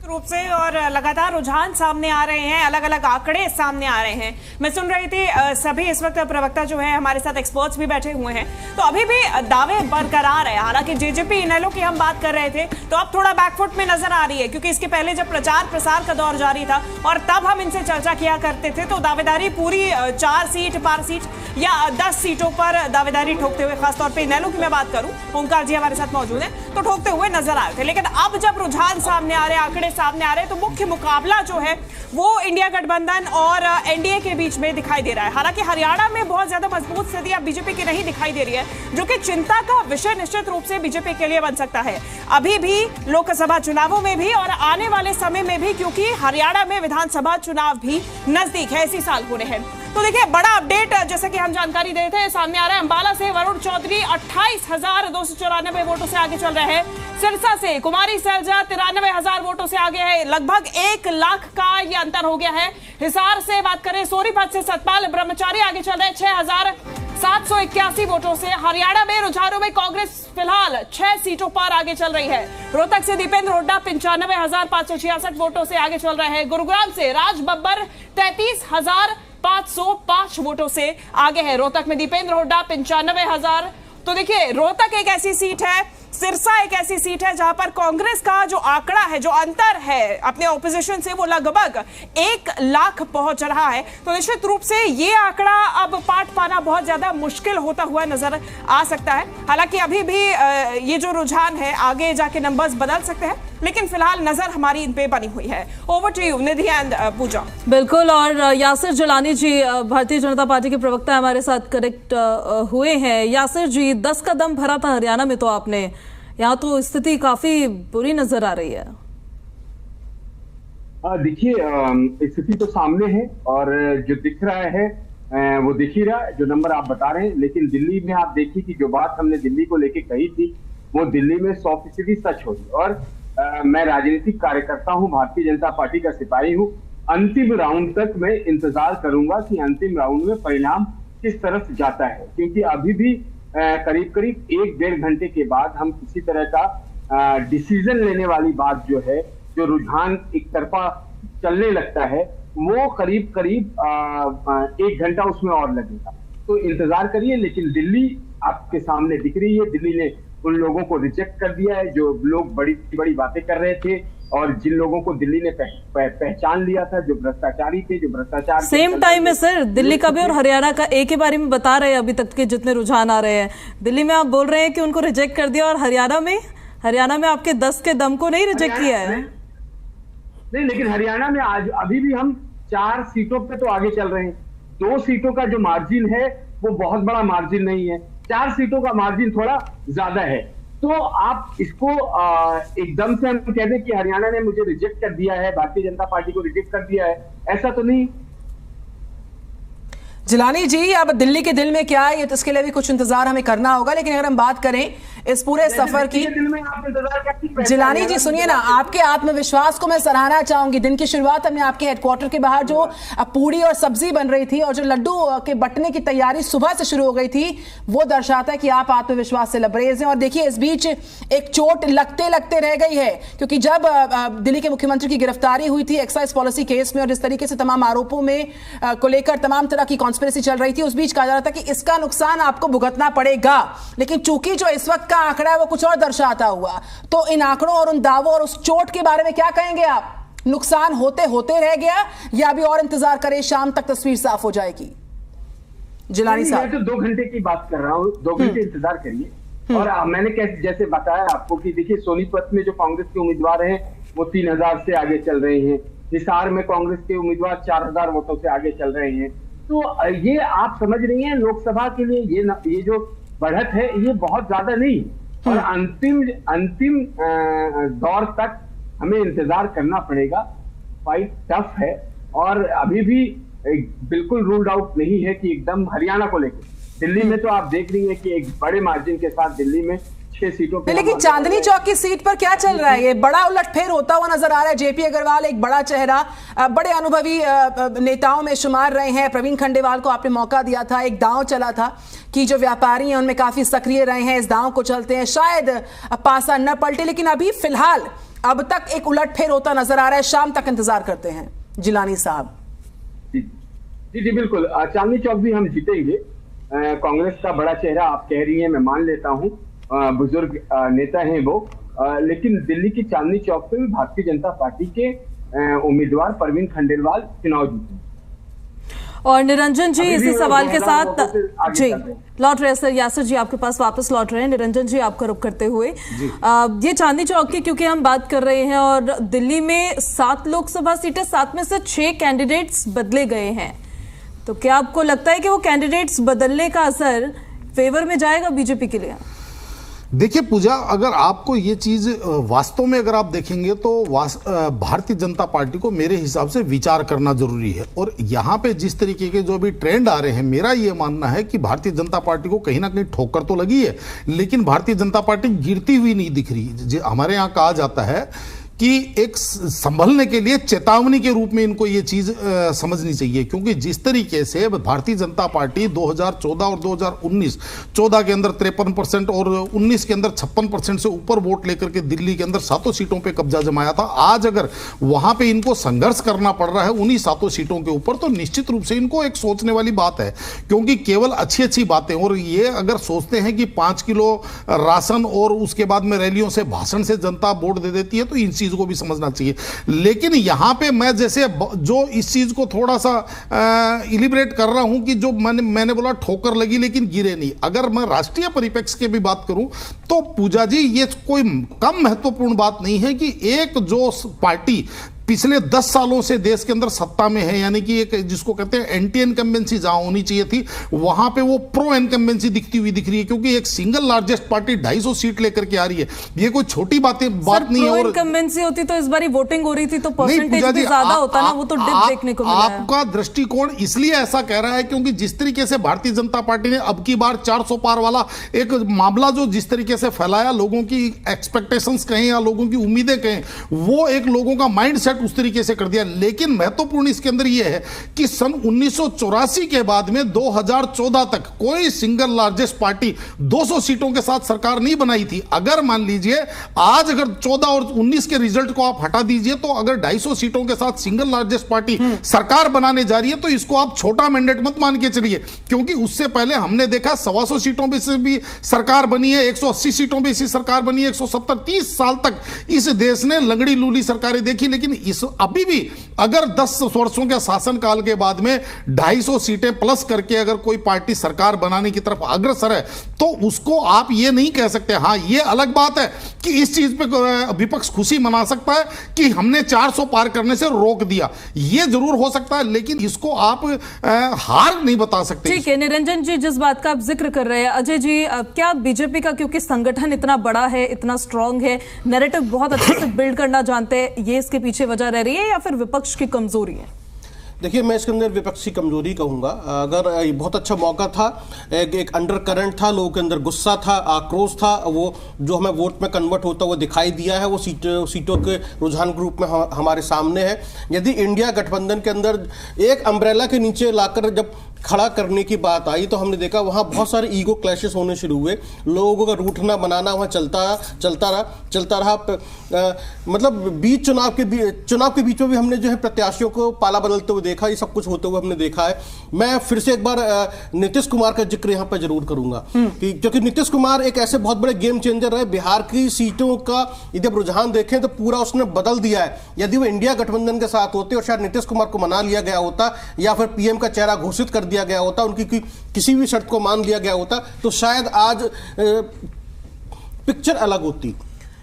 रूप से और लगातार रुझान सामने आ रहे हैं, अलग अलग आंकड़े सामने आ रहे हैं। मैं सुन रही थी सभी इस वक्त प्रवक्ता जो है हमारे साथ एक्सपर्ट्स भी बैठे हुए हैं, तो अभी भी दावे बरकरार है। हालांकि जेजेपी इनेलो की हम बात कर रहे थे तो अब थोड़ा बैकफुट में नजर आ रही है, क्योंकि इसके पहले जब प्रचार प्रसार का दौर जारी था और तब हम इनसे चर्चा किया करते थे तो दावेदारी पूरी 4 सीट, 5 सीट या 10 सीटों पर दावेदारी ठोकते हुए, खासतौर पर इनेलो की मैं बात करूं, ओंकार जी हमारे साथ मौजूद है, तो ठोकते हुए नजर आए थे। लेकिन अब जब रुझान सामने आ रहे, आंकड़े सामने आ रहे, तो मुख्य मुकाबला जो है वो इंडिया गठबंधन और एनडीए के बीच में दिखाई दे रहा है। हालांकि हरियाणा में बहुत ज्यादा मजबूत स्थिति अब बीजेपी की नहीं दिखाई दे रही है, जो कि चिंता का विषय निश्चित रूप से बीजेपी के लिए बन सकता है, अभी भी लोकसभा चुनावों में भी और आने वाले समय में भी, क्योंकि हरियाणा में विधानसभा चुनाव भी नजदीक है, इसी साल हो रहे हैं। तो देखिए, बड़ा अपडेट जैसे कि हम जानकारी दे रहे थे सामने आ रहा है। अंबाला से वरुण चौधरी 28,294 वोटों से आगे चल रहे हैं। सिरसा से कुमारी सैलजा 93,000 वोटों से आगे है, लगभग 1 लाख का ये अंतर हो गया है। हिसार से बात करें, सोनीपत से सतपाल ब्रह्मचारी आगे चल रहे हैं 6,781 वोटों से। हरियाणा में रुझानों में कांग्रेस फिलहाल 6 सीटों पर आगे चल रही है। रोहतक से दीपेंद्र हुड्डा 95,566 वोटों से आगे चल रहे हैं। गुरुग्राम से राज बब्बर 33,505 वोटों से आगे है। रोहतक में दीपेंद्र हुड्डा 95,000। तो देखिए, रोहतक एक ऐसी सीट है, सिरसा एक ऐसी सीट है जहां पर कांग्रेस का जो आंकड़ा है, जो अंतर है अपने ऑपोजिशन से, वो लगभग 1 लाख पहुंच रहा है। तो निश्चित रूप से ये आंकड़ा अब पाट पाना बहुत ज्यादा मुश्किल होता हुआ नजर आ सकता है। हालांकि अभी भी ये जो रुझान है, आगे जाके नंबर्स बदल सकते हैं, लेकिन फिलहाल नजर हमारी इन पे बनी हुई है। Over to you Nidhi and Puja. बिल्कुल, और यासिर जिलानी जी भारतीय जनता पार्टी के प्रवक्ता हमारे साथ कनेक्ट हुए हैं। यासिर जी, 10 का दम भरा था हरियाणा में, तो आपने यहाँ तो स्थिति काफी बुरी नजर आ रही है। देखिए, स्थिति तो सामने है और जो दिख रहा है वो दिख ही रहा है, जो नंबर आप बता रहे हैं। लेकिन दिल्ली में आप देखिए कि जो बात हमने दिल्ली को लेके कही थी वो दिल्ली में 100% सच होगी। और मैं राजनीतिक कार्यकर्ता हूं, भारतीय जनता पार्टी का सिपाही हूं। अंतिम राउंड तक मैं इंतजार करूंगा कि अंतिम राउंड में परिणाम किस तरफ जाता है, क्योंकि अभी भी करीब करीब 1-1.5 घंटे के बाद हम किसी तरह का डिसीजन लेने वाली बात जो है, जो रुझान एक तरफा चलने लगता है, वो करीब करीब 1 घंटा उसमें और लगेगा। तो इंतजार करिए। लेकिन दिल्ली आपके सामने दिख रही है, दिल्ली ने उन लोगों को रिजेक्ट कर दिया है जो लोग बड़ी बड़ी बातें कर रहे थे, और जिन लोगों को दिल्ली ने पहचान लिया था, जो भ्रष्टाचारी थे, जो भ्रष्टाचार सेम टाइम में सर दिल्ली का भी और हरियाणा का एक ही बारे में बता रहे हैं। अभी तक के जितने रुझान आ रहे हैं, दिल्ली में आप बोल रहे हैं कि उनको रिजेक्ट कर दिया, और हरियाणा में आपके 10 के दम को नहीं रिजेक्ट किया है। नहीं, लेकिन हरियाणा में आज अभी भी हम 4 सीटों पे तो आगे चल रहे हैं। 2 सीटों का जो मार्जिन है वो बहुत बड़ा मार्जिन नहीं है, 4 सीटों का मार्जिन थोड़ा ज्यादा है। तो आप इसको एकदम से हम कह दें कि हरियाणा ने मुझे रिजेक्ट कर दिया है, भारतीय जनता पार्टी को रिजेक्ट कर दिया है, ऐसा तो नहीं। जिलानी जी, अब दिल्ली के दिल में क्या है, ये तो इसके लिए भी कुछ इंतजार हमें करना होगा। लेकिन अगर हम बात करें इस पूरे सफर की। जिलानी जी सुनिए ना, आपके आत्मविश्वास को मैं सराहना चाहूंगी। दिन की शुरुआत हमने आपके हेडक्वार्टर के बाहर जो पूड़ी और सब्जी बन रही थी और जो लड्डू के बंटने की तैयारी सुबह से शुरू हो गई थी, वो दर्शाता है कि आप आत्मविश्वास से लबरेज हैं। और देखिए, इस बीच एक चोट लगते लगते रह गई है, क्योंकि जब दिल्ली के मुख्यमंत्री की गिरफ्तारी हुई थी एक्साइज पॉलिसी केस में और इस तरीके से तमाम आरोपों में को लेकर तमाम तरह की कॉन्स्पिरेसी चल रही थी, उस बीच कहा जा रहा था कि इसका नुकसान आपको भुगतना पड़ेगा। लेकिन चूंकि जो इस वक्त का आंकड़ा है वो कुछ और दर्शाता हुआ, तो इन आंकड़ों और उन दावों और उस चोट के बारे में क्या कहेंगे आप? नुकसान होते होते रह गया या अभी और इंतजार करें, शाम तक तस्वीर साफ हो जाएगी? जिलानी साहब, मैं तो 2 घंटे की बात कर रहा हूँ, 2 घंटे इंतजार करिए। और मैंने जैसे बताया आपको कि देखिए, सोनीपत में जो कांग्रेस के उम्मीदवार हैं वो 3000 से आगे चल रहे हैं। हिसार में कांग्रेस के उम्मीदवार 4000 वोटों से आगे चल रहे हैं। तो ये आप समझ रही हैं, लोकसभा के लिए ये जो बढ़त है ये बहुत ज्यादा नहीं, और अंतिम दौर तक हमें इंतजार करना पड़ेगा। फाइट टफ है और अभी भी बिल्कुल रूल्ड आउट नहीं है कि एकदम हरियाणा को लेकर। दिल्ली में तो आप देख रही हैं कि एक बड़े मार्जिन के साथ दिल्ली में 6 सीटों पे। लेकिन चांदनी चौक की सीट पर क्या चल रहा है? ये बड़ा उलटफेर होता हुआ नजर आ रहा है। जेपी अग्रवाल एक बड़ा चेहरा, बड़े अनुभवी नेताओं में शुमार रहे हैं। प्रवीण खंडेवाल को आपने मौका दिया था, एक दांव चला था कि जो व्यापारी हैं उनमें काफी सक्रिय रहे हैं, इस दांव को चलते हैं, शायद पासा न पलटे। लेकिन अभी फिलहाल अब तक एक उलटफेर होता नजर आ रहा है। शाम तक इंतजार करते हैं जिलानी साहब। जी बिल्कुल, चांदनी चौक भी हम जीतेंगे। कांग्रेस का बड़ा चेहरा आप कह रही हैं, मैं मान लेता हूं, बुजुर्ग नेता हैं वो, लेकिन दिल्ली की चांदनी चौक पे भी भारतीय जनता पार्टी के उम्मीदवार प्रवीण खंडेलवाल चुनाव जीते। और निरंजन जी इसी सवाल के साथ जी लौट रहे सर, यासिर जी आपके पास वापस लौट रहे हैं। निरंजन जी आपका रुख करते हुए, ये चांदनी चौक की क्योंकि हम बात कर रहे हैं और दिल्ली में 7 लोकसभा सीटें, 7 में से 6 कैंडिडेट्स बदले गए हैं, तो क्या आपको लगता है कि वो कैंडिडेट्स बदलने का असर फेवर में जाएगा बीजेपी के लिए? देखिए पूजा, अगर आपको ये चीज वास्तव में अगर आप देखेंगे तो भारतीय जनता पार्टी को मेरे हिसाब से विचार करना जरूरी है। और यहाँ पे जिस तरीके के जो अभी ट्रेंड आ रहे हैं, मेरा ये मानना है कि भारतीय जनता पार्टी को कहीं ना कहीं ठोकर तो लगी है, लेकिन भारतीय जनता पार्टी गिरती हुई नहीं दिख रही। हमारे यहाँ कहा जाता है कि एक संभलने के लिए चेतावनी के रूप में इनको ये चीज समझनी चाहिए, क्योंकि जिस तरीके से भारतीय जनता पार्टी 2014 और 2019, 14 के अंदर 53% और 19 के अंदर 56% से ऊपर वोट लेकर के दिल्ली के अंदर 7 सीटों पे कब्जा जमाया था। आज अगर वहां पे इनको संघर्ष करना पड़ रहा है उन्हीं 7 सीटों के ऊपर, तो निश्चित रूप से इनको एक सोचने वाली बात है, क्योंकि केवल अच्छी अच्छी बातें, और ये अगर सोचते हैं कि 5 किलो राशन और उसके बाद में रैलियों से भाषण से जनता वोट दे देती है, तो इन को भी समझना चाहिए। लेकिन यहां पे मैं जैसे जो इस चीज को थोड़ा सा इलिब्रेट कर रहा हूं कि जो मैंने बोला ठोकर लगी लेकिन गिरे नहीं, अगर मैं राष्ट्रीय परिप्रेक्ष्य की भी बात करूं तो पूजा जी ये कोई कम महत्वपूर्ण बात नहीं है कि एक जो पार्टी पिछले 10 सालों से देश के अंदर सत्ता में है, यानी कि एक जिसको कहते हैं एंटी इनकम्बेंसी जहां होनी चाहिए थी वहां पे वो प्रो इनकम्बेंसी दिखती हुई दिख रही है, क्योंकि एक सिंगल लार्जेस्ट पार्टी 250 सीट लेकर के आ रही है। ये कोई छोटी बात नहीं है। और इनकम्बेंसी होती तो इस बार वोटिंग हो रही थी तो परसेंटेज भी ज्यादा होता ना, वो तो डिप देखने को मिला है। आपका दृष्टिकोण इसलिए ऐसा कह रहा है क्योंकि जिस तरीके से भारतीय जनता पार्टी ने अब की बार 400 पार वाला एक मामला जो जिस तरीके से फैलाया, लोगों की एक्सपेक्टेशंस कहें या लोगों की उम्मीदें कहें, वो एक लोगों का माइंडसेट उस तरीके से कर दिया। लेकिन महत्वपूर्ण इसके अंदर यह है कि सन 1984 के बाद में 2014 तक कोई सिंगल लार्जेस्ट पार्टी 200 सीटों के साथ सरकार नहीं बनाई थी। अगर मान लीजिए आज अगर 14 और 19 के रिजल्ट को आप हटा दीजिए तो अगर 250 सीटों के साथ सिंगल लार्जेस्ट पार्टी सरकार बनाने जा रही है, तो इसको आप छोटा मैंडेट मत मान के चलिए, क्योंकि उससे पहले हमने देखा 125 सीटों पे से भी सरकार बनी है, 180 सीटों पे इसी सरकार बनी है, 170, 30 साल तक इस देश ने लंगड़ी लूली सरकारें देखी। लेकिन इस अभी भी अगर 10 वर्षों के शासनकाल के बाद में 250 सीटें प्लस करके अगर कोई पार्टी सरकार बनाने की तरफ अग्रसर है तो उसको आप ये नहीं कह सकते। हाँ, ये अलग बात है कि इस चीज पे विपक्ष खुशी मना सकता है कि हमने 400 पार करने से रोक दिया, ये जरूर हो सकता है, लेकिन इसको आप हार नहीं बता सकते। ठीक है निरंजन जी, जिस बात का आप जिक्र कर रहे हैं, अजय जी क्या बीजेपी का क्योंकि संगठन इतना बड़ा है, इतना स्ट्रांग है, नैरेटिव बहुत अच्छे से बिल्ड करना जानते हैं, ये इसके पीछे वजह रह रही है या फिर विपक्ष की कमजोरी है? देखिए, मैं इसके अंदर विपक्ष की कमजोरी कहूंगा। अगर ये बहुत अच्छा मौका था, एक अंडर करंट था, लोगों के अंदर गुस्सा था, आक्रोश था, वो जो हमें वोट में कन्वर्ट होता हुआ दिखाई दिया है, वो सीटों के रुझान के रूप में हमारे सामने है। यदि इंडिया गठबंधन के अंदर एक अम्ब्रेला के नीचे लाकर जब खड़ा करने की बात आई तो हमने देखा वहां बहुत सारे ईगो क्लैशेस होने शुरू हुए, लोगों का रूठना बनाना वहां चलता रहा। मतलब चुनाव के बीच में भी हमने जो है प्रत्याशियों को पाला बदलते हुए देखा, ये सब कुछ होते हुए हमने देखा है। मैं फिर से एक बार नीतीश कुमार का जिक्र यहाँ पर जरूर करूंगा क्योंकि नीतीश कुमार एक ऐसे बहुत बड़े गेम चेंजर है। बिहार की सीटों का यदि आप रुझान देखें तो पूरा उसने बदल दिया है। यदि वो इंडिया गठबंधन के साथ होते और शायद नीतीश कुमार को मना लिया गया होता या फिर पीएम का चेहरा घोषित कर दिया गया होता, उनकी किसी भी शर्त को मान लिया गया होता, तो शायद आज पिक्चर अलग होती।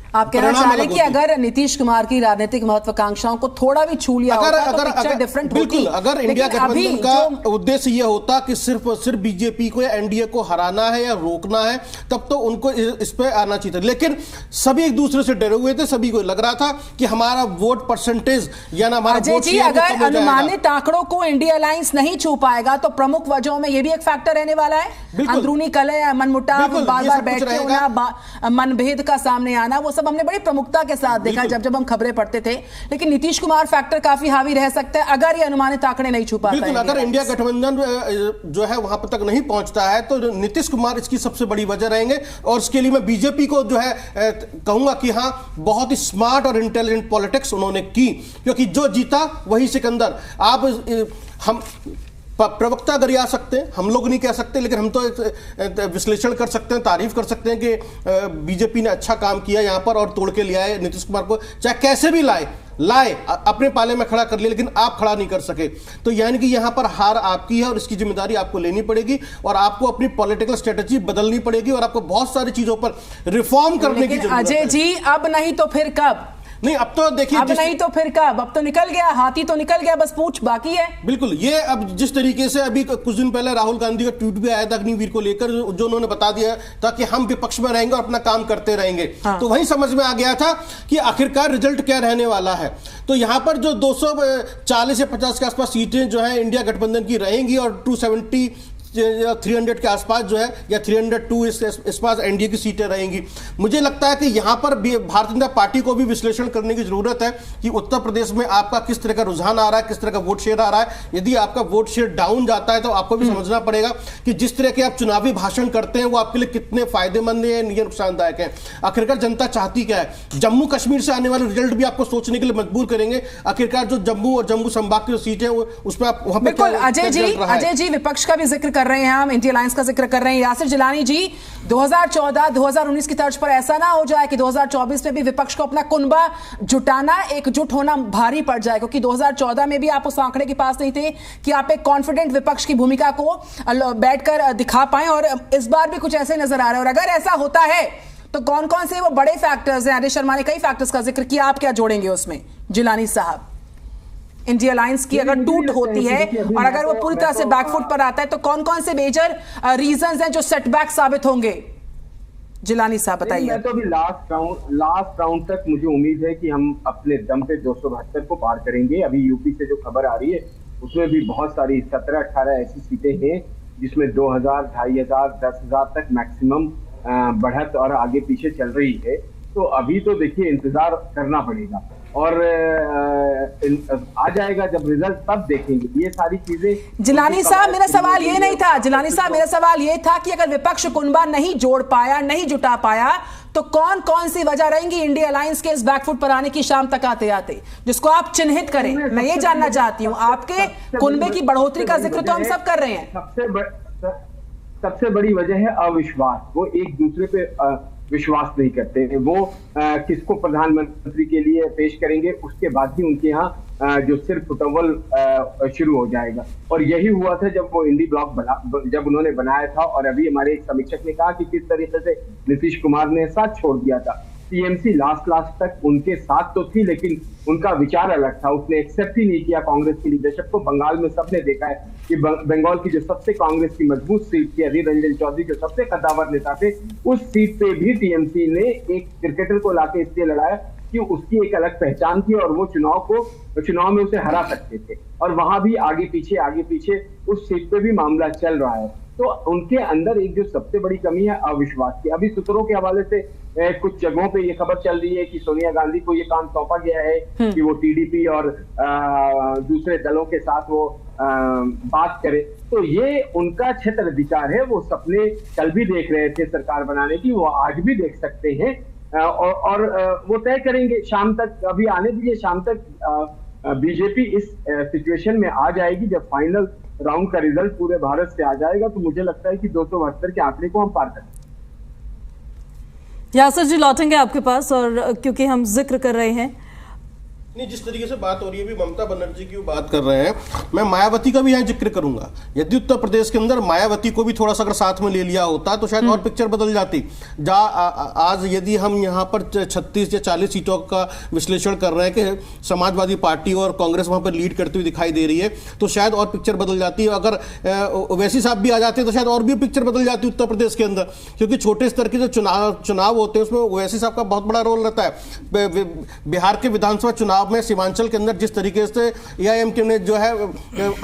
आप कहना चाह रहे हैं कि अगर नीतीश कुमार की राजनीतिक महत्वाकांक्षाओं को थोड़ा भी छू लिया होता तो पिक्चर डिफरेंट होती। बिल्कुल, अगर इंडिया गठबंधन का उद्देश्य यह होता कि सिर्फ बीजेपी को या एनडीए को हराना है या रोकना है, तब तो उनको इस पे आना चाहिए था। लेकिन सभी एक दूसरे से डरे हुए थे, सभी को लग रहा था कि हमारा वोट परसेंटेज या ना हमारा वोट शेयर अगर अनुमानित आंकड़ों को इंडिया अलायंस नहीं छू पाएगा तो प्रमुख वजहों में यह भी एक फैक्टर रहने वाला है। अंदरूनी कलह, मनमुटाव, बार-बार बैठते होना, मनभेद का सामने आना, वो सब हमने बड़ी प्रमुखता के साथ देखा जब हम खबरें पढ़ते थे। लेकिन नीतीश कुमार फैक्टर काफी हावी रह सकता है अगर ये अनुमानित आंकड़े नहीं छू पाता है। अगर इंडिया गठबंधन जो है वहां तक नहीं पहुंचता है तो नीतीश कुमार इसकी सबसे बड़ी वजह रहेंगे। और इसके लिए मैं बीजेपी को जो है कहूंगा कि हाँ, बहुत ही स्मार्ट और इंटेलिजेंट पॉलिटिक्स उन्होंने की, क्योंकि जो जीता वही सिकंदर। हम प्रवक्ता गरिया सकते हैं, हम लोग नहीं कह सकते, लेकिन हम तो विश्लेषण कर सकते हैं, तारीफ कर सकते हैं कि बीजेपी ने अच्छा काम किया यहाँ पर और तोड़ के ले आए नीतीश कुमार को, चाहे कैसे भी लाए अपने पाले में खड़ा कर लिया, लेकिन आप खड़ा नहीं कर सके। तो यानी कि यहाँ पर हार आपकी है और इसकी जिम्मेदारी आपको लेनी पड़ेगी और आपको अपनी पॉलिटिकल स्ट्रेटेजी बदलनी पड़ेगी और आपको बहुत सारी चीजों पर रिफॉर्म करने की जरूरत है। अजय जी, अब नहीं तो फिर कब? नहीं, अब तो देखिए, अब नहीं तो फिर कब? अब तो निकल गया, हाथी तो निकल गया, बस पूंछ बाकी है। बिल्कुल, ये अब जिस तरीके से अभी कुछ दिन पहले राहुल गांधी का ट्वीट भी आया था अग्निवीर को लेकर, जो उन्होंने बता दिया था कि हम विपक्ष में रहेंगे और अपना काम करते रहेंगे। हाँ। तो वही समझ में आ गया था कि आखिरकार रिजल्ट क्या रहने वाला है। तो यहां पर जो 240 या 50 के आसपास सीटें जो है इंडिया गठबंधन की रहेंगी और 270 या 300 के आसपास जो है या 302 इस पास एनडीए की सीटें रहेंगी। मुझे लगता है कि यहां पर भारतीय जनता पार्टी को भी विश्लेषण करने की जरूरत है कि उत्तर प्रदेश में आपका किस तरह का रुझान आ रहा है, किस तरह का वोट शेयर आ रहा है। यदि आपका वोट शेयर डाउन जाता है तो आपको भी समझना पड़ेगा कि जिस तरह के आप चुनावी भाषण करते हैं वो आपके लिए कितने फायदेमंद है या नुकसानदायक है। आखिरकार जनता चाहती क्या है? जम्मू कश्मीर से आने वाले रिजल्ट भी आपको सोचने के लिए मजबूर करेंगे। आखिरकार जो जम्मू और जम्मू संभाग की जो सीटें उसमें आप वहां पर अजय जी विपक्ष का भी जिक्र कर रहे हैं, हम इंडिया अलायंस का जिक्र कर रहे हैं। यासिर जिलानी जी, 2014-2019 की तर्ज पर ऐसा ना हो जाए कि 2024 में भी विपक्ष को अपना कुनबा जुटाना, एकजुट होना भारी पड़ जाए, क्योंकि 2014 में भी आप उस आंकड़े के पास नहीं थे कि आप एक कॉन्फिडेंट विपक्ष की भूमिका को बैठकर दिखा पाएं, और इस बार भी कुछ ऐसे नजर आ रहा है। और अगर ऐसा होता है तो कौन कौन से वो बड़े फैक्टर्स हैं? आदेश शर्मा ने कई फैक्टर्स का जिक्र किया, आप क्या जोड़ेंगे उसमें जिलानी साहब? इंडिया अलायंस की अगर टूट होती है और अगर वो पूरी तरह से बैकफुट पर आता है तो कौन कौन से मेजर रीजंस हैं जो सेटबैक साबित होंगे? जिलानी साहब बताइए। मैं तो अभी लास्ट राउंड तक मुझे उम्मीद है कि हम अपने दम पे 272 को पार करेंगे। अभी यूपी से जो खबर आ रही है उसमें भी बहुत सारी 17-18 ऐसी सीटें हैं जिसमें 2000, 2500, 10,000 तक मैक्सिमम बढ़त और आगे पीछे चल रही है। तो अभी तो देखिए इंतजार करना पड़ेगा और आ जाएगा जब रिजल्ट, तब देखेंगे ये सारी चीजें। जिलानी साहब, मेरा सवाल ये नहीं था, जिलानी साहब मेरा सवाल ये था कि अगर विपक्ष कुनबा नहीं जोड़ पाया, नहीं जुटा पाया, तो कौन कौन सी वजह रहेंगी इंडिया अलायंस के इस बैकफुट पर आने की शाम तक आते आते, जिसको आप चिन्हित करें? मैं ये जानना चाहती हूँ। आपके कुनबे की बढ़ोतरी का जिक्र तो हम सब कर रहे हैं। सबसे बड़ी वजह है अविश्वास। वो एक दूसरे पे विश्वास नहीं करते हैं। वो किसको प्रधानमंत्री के लिए पेश करेंगे उसके बाद ही उनके यहाँ जो सिर्फ फुटबॉल शुरू हो जाएगा। और यही हुआ था जब वो इंडी ब्लॉक जब उन्होंने बनाया था। और अभी हमारे एक समीक्षक ने कहा कि किस तरीके से नीतीश कुमार ने साथ छोड़ दिया था। टीएमसी लास्ट तक उनके साथ तो थी, लेकिन उनका विचार अलग था। उसने एक्सेप्ट ही नहीं किया कांग्रेस की लीडरशिप को। बंगाल में सबने देखा है कि बंगाल की जो सबसे कांग्रेस की मजबूत सीट थी, अधीर रंजन चौधरी जो सबसे कद्दावर नेता थे, उस सीट पे भी टीएमसी ने एक क्रिकेटर को लाके इसलिए लड़ाया कि उसकी एक अलग पहचान थी और वो चुनाव में उसे हरा सकते थे, और वहां भी आगे पीछे उस सीट पे भी मामला चल रहा है। तो उनके अंदर एक जो सबसे बड़ी कमी है अविश्वास की। अभी सूत्रों के हवाले से कुछ जगहों पे ये खबर चल रही है कि सोनिया गांधी को ये काम सौंपा गया है कि वो टीडीपी और दूसरे दलों के साथ वो बात करे। तो ये उनका क्षेत्र विचार है, वो सपने कल भी देख रहे थे सरकार बनाने की, वो आज भी देख सकते हैं, और वो तय करेंगे शाम तक। अभी आने दीजिए, शाम तक बीजेपी इस सिचुएशन में आ जाएगी जब फाइनल राउंड का रिजल्ट पूरे भारत से आ जाएगा, तो मुझे लगता है कि 272 के आंकड़े को हम पार करेंगे। यासर जी लौटेंगे आपके पास, और क्योंकि हम जिक्र कर रहे हैं, नहीं, जिस तरीके से बात हो रही है, अभी ममता बनर्जी की बात कर रहे हैं, मैं मायावती का भी यहाँ जिक्र करूंगा। यदि उत्तर प्रदेश के अंदर मायावती को भी थोड़ा सा अगर साथ में ले लिया होता तो शायद और पिक्चर बदल जाती। आज यदि हम यहाँ पर 36 या 40 सीटों का विश्लेषण कर रहे हैं कि समाजवादी पार्टी और कांग्रेस वहां पर लीड करती हुई दिखाई दे रही है, तो शायद और पिक्चर बदल जाती। अगर ओवैसी साहब भी आ जाते तो शायद और भी पिक्चर बदल जाती उत्तर प्रदेश के अंदर, क्योंकि छोटे स्तर के जो चुनाव होते हैं उसमें ओवैसी साहब का बहुत बड़ा रोल रहता है। बिहार के विधानसभा चुनाव में सीमांचल के अंदर जिस तरीके से एआईएमके ने जो है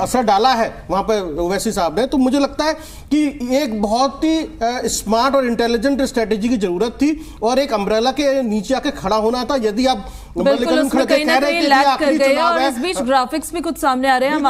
असर डाला है वहां पर ओवैसी साहब ने, तो मुझे लगता है कि एक बहुत ही स्मार्ट और इंटेलिजेंट स्ट्रेटेजी की जरूरत थी और एक अम्ब्रेला के नीचे आके खड़ा होना था। यदि आप बिल्कुल उसमें कहीं ना कहीं लैग कर गए, और इस बीच ग्राफिक्स भी कुछ सामने आ रहे हैं, हम